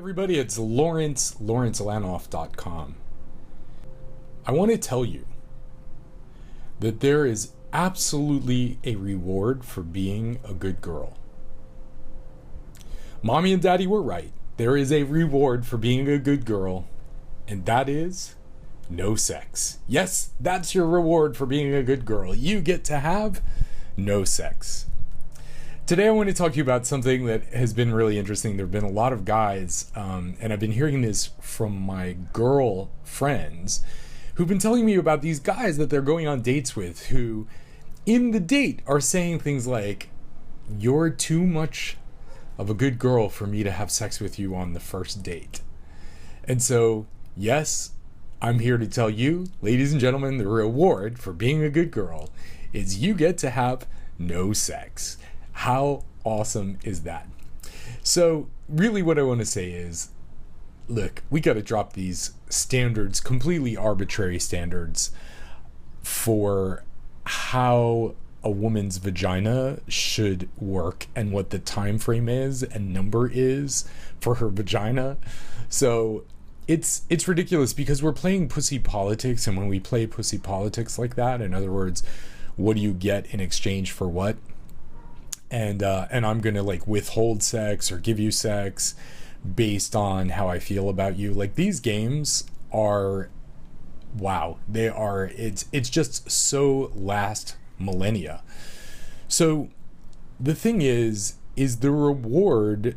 Everybody, it's Lawrence, lawrencelanoff.com. I want to tell you that there is absolutely a reward for being a good girl. Mommy and Daddy were right. There is a reward for being a good girl, and that is no sex. Yes, that's your reward for being a good girl. You get to have no sex. Today I want to talk to you about something that has been really interesting. There have been a lot of guys, and I've been hearing this from my girl friends, who've been telling me about these guys that they're going on dates with, who in the date are saying things like, "You're too much of a good girl for me to have sex with you on the first date." And so, yes, I'm here to tell you, ladies and gentlemen, the reward for being a good girl is you get to have no sex. How awesome is that? So really what I want to say is, look, we got to drop these standards, completely arbitrary standards for how a woman's vagina should work and what the time frame is and number is for her vagina. So it's ridiculous because we're playing pussy politics, and when we play pussy politics like that, in other words, what do you get in exchange for what? And I'm gonna like withhold sex or give you sex based on how I feel about you. Like, these games are, wow, they are, it's just so last millennia. So the thing is the reward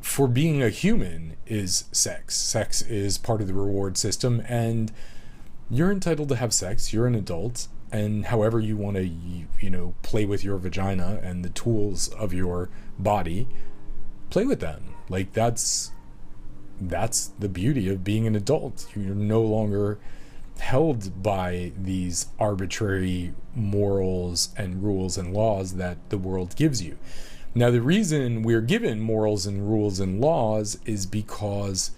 for being a human is sex. Sex is part of the reward system, and you're entitled to have sex. You're an adult, and however you want to, play with your vagina and the tools of your body, play with them. Like, that's the beauty of being an adult. You're no longer held by these arbitrary morals and rules and laws that the world gives you. Now, the reason we're given morals and rules and laws is because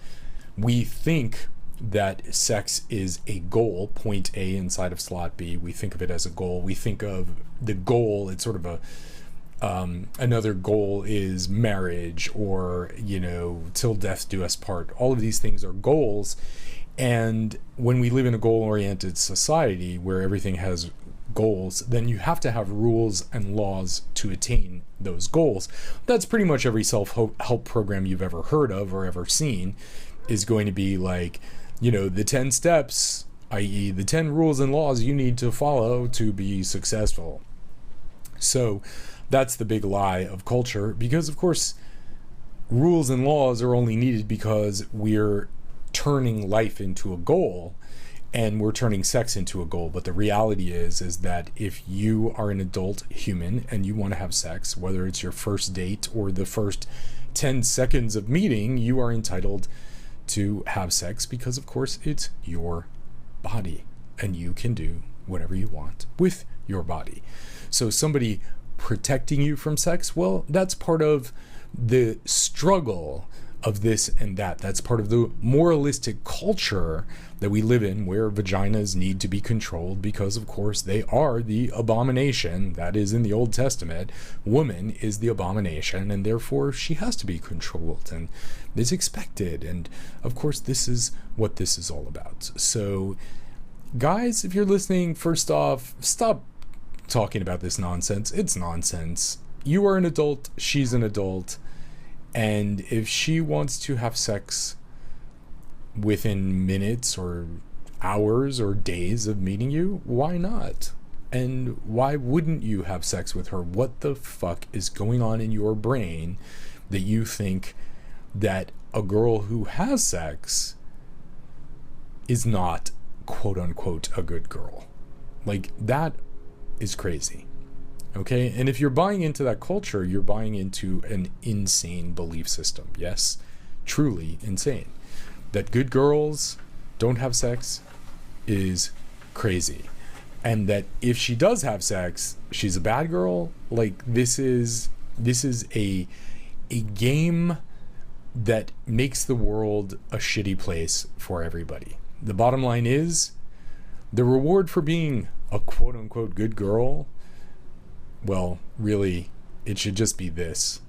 we think that sex is a goal, point A inside of slot B. We think of it as a goal. We think of the goal, it's sort of a another goal is marriage, or till death do us part. All of these things are goals, and when we live in a goal-oriented society where everything has goals, then you have to have rules and laws to attain those goals. That's pretty much every self-help program you've ever heard of or ever seen is going to be like, the 10 steps, i.e. the 10 rules and laws you need to follow to be successful. So that's the big lie of culture, because of course rules and laws are only needed because we're turning life into a goal, and we're turning sex into a goal. But the reality is that if you are an adult human and you want to have sex, whether it's your first date or the first 10 seconds of meeting, you are entitled to have sex, because of course it's your body and you can do whatever you want with your body. So somebody protecting you from sex, well, that's part of the struggle of this and that. That's part of the moralistic culture that we live in, where vaginas need to be controlled because of course they are the abomination that is in the Old Testament. Woman is the abomination, and therefore she has to be controlled and is expected. And of course this is what this is all about. So guys, if you're listening, first off, stop talking about this nonsense. It's nonsense. You are an adult, she's an adult, and if she wants to have sex within minutes or hours or days of meeting you, why not? And why wouldn't you have sex with her? What the fuck is going on in your brain that you think that a girl who has sex is not, quote unquote, a good girl? Like, that is crazy. Okay, and if you're buying into that culture, you're buying into an insane belief system. Yes, truly insane. That good girls don't have sex is crazy. And that if she does have sex, she's a bad girl. Like, this is a game that makes the world a shitty place for everybody. The bottom line is, the reward for being a quote unquote good girl, well, really, it should just be this.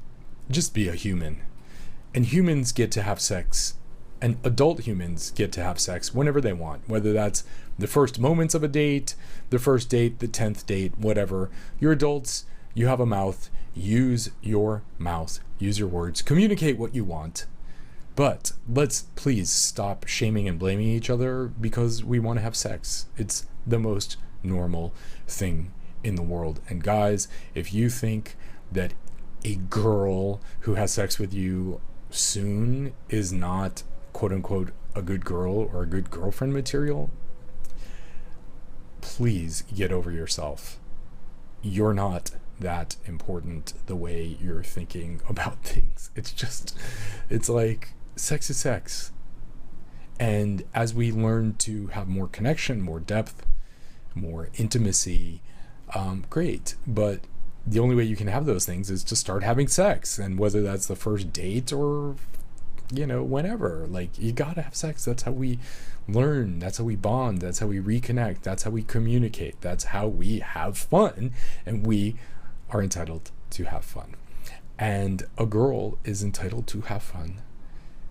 Just be a human. And humans get to have sex, and adult humans get to have sex whenever they want, whether that's the first moments of a date, the first date, the 10th date, whatever. You're adults, you have a mouth, use your mouth, use your words, communicate what you want. But let's please stop shaming and blaming each other because we want to have sex. It's the most normal thing in the world. And guys, if you think that a girl who has sex with you soon is not, quote unquote, a good girl or a good girlfriend material, please get over yourself. You're not that important the way you're thinking about things. It's like, sex is sex. And as we learn to have more connection, more depth, more intimacy, great. But the only way you can have those things is to start having sex. And whether that's the first date or, whenever, like, you gotta have sex. That's how we learn. That's how we bond. That's how we reconnect. That's how we communicate. That's how we have fun. And we are entitled to have fun. And a girl is entitled to have fun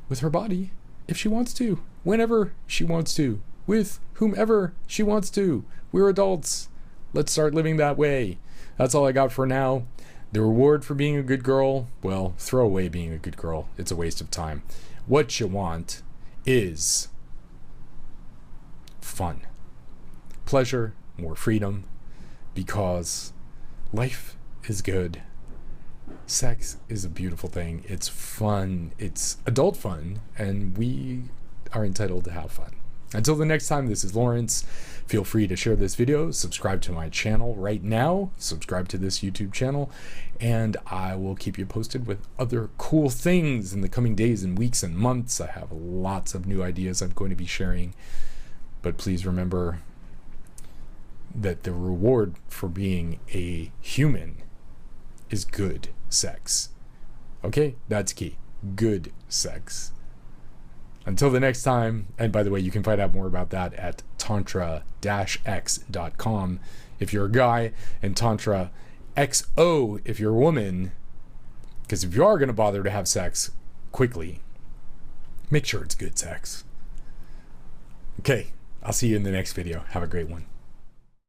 with her body if she wants to, whenever she wants to, with whomever she wants to. We're adults. Let's start living that way. That's all I got for now. The reward for being a good girl, well, throw away being a good girl. It's a waste of time. What you want is fun, pleasure, more freedom, because life is good. Sex is a beautiful thing. It's fun. It's adult fun, and we are entitled to have fun. Until the next time, this is Lawrence. Feel free to share this video, subscribe to my channel right now, subscribe to this YouTube channel, and I will keep you posted with other cool things in the coming days and weeks and months. I have lots of new ideas I'm going to be sharing, but please remember that the reward for being a human is good sex. Okay, that's key. Good sex. Until the next time, and by the way, you can find out more about that at tantra-x.com if you're a guy, and tantra XO if you're a woman, because if you are going to bother to have sex quickly, make sure it's good sex. Okay, I'll see you in the next video. Have a great one.